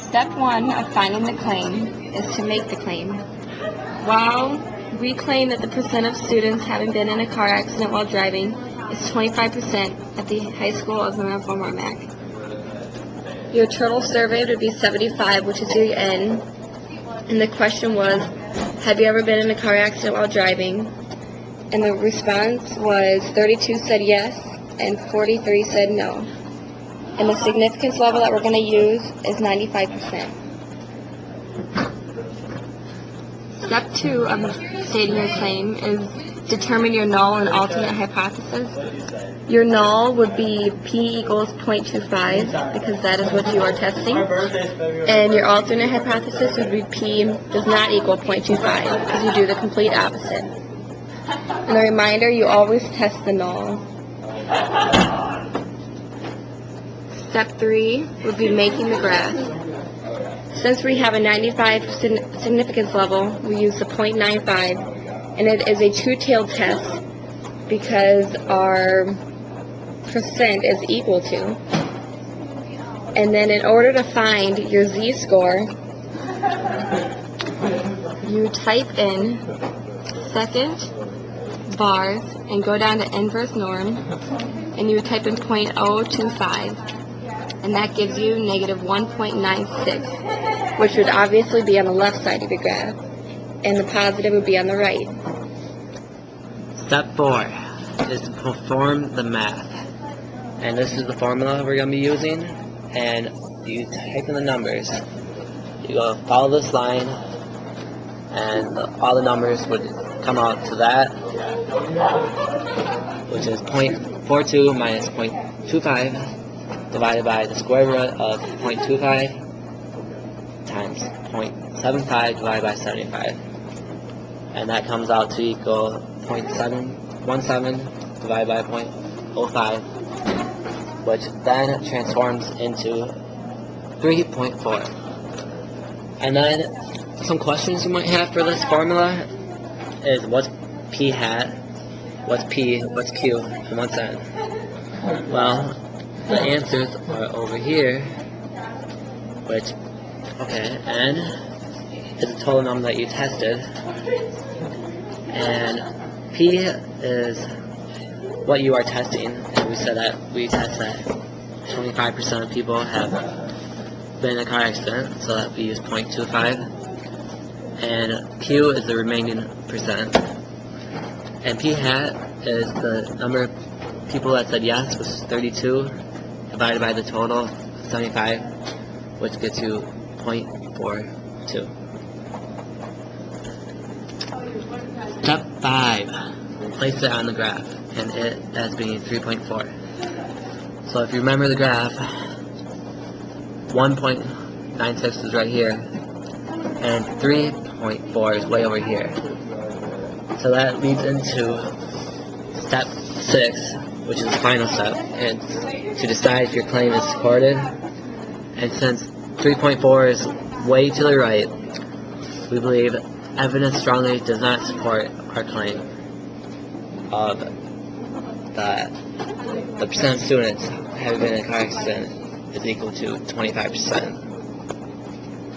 Step 1 of finding the claim is to make the claim. While we claim that the percent of students having been in a car accident while driving is 25% at the high school of Formanek. Your total surveyed would be 75, which is your N. And the question was, have you ever been in a car accident while driving? And the response was 32 said yes, and 43 said no. And the significance level that we're going to use is 95%. Step 2 of stating your claim is determine your null and alternate hypothesis. Your null would be P equals 0.25 because that is what you are testing. And your alternate hypothesis would be P does not equal 0.25 because you do the complete opposite. And a reminder, you always test the null. Step 3 would be making the graph. Since we have a 95 significance level, we use the 0.95, and it is a two-tailed test because our percent is equal to. And then in order to find your z-score, you type in second bars and go down to inverse norm, and you type in 0.025. And that gives you negative 1.96, which would obviously be on the left side of your graph, and the positive would be on the right. Step 4 is to perform the math. And this is the formula we're going to be using. And you type in the numbers. You go follow this line, and all the numbers would come out to that, which is 0.42 minus 0.25. divided by the square root of 0.25 times 0.75 divided by 75. And that comes out to equal 0.717 divided by 0.05, which then transforms into 3.4. And then some questions you might have for this formula is what's P hat, what's P, what's Q, and what's N? Well, the answers are over here, which, N is the total number that you tested, and P is what you are testing, and we said that we test that 25% of people have been in a car accident, so that we use 0.25, and Q is the remaining percent, and P hat is the number of people that said yes, which is 32, divided by the total 75, which gets you 0.42. Step 5, place it on the graph, and it as being 3.4. So if you remember the graph, 1.96 is right here, and 3.4 is way over here. So that leads into step 6, which is the final step, and to decide if your claim is supported. And since 3.4 is way to the right, we believe evidence strongly does not support our claim of that the percent of students having been in a car accident is equal to 25%.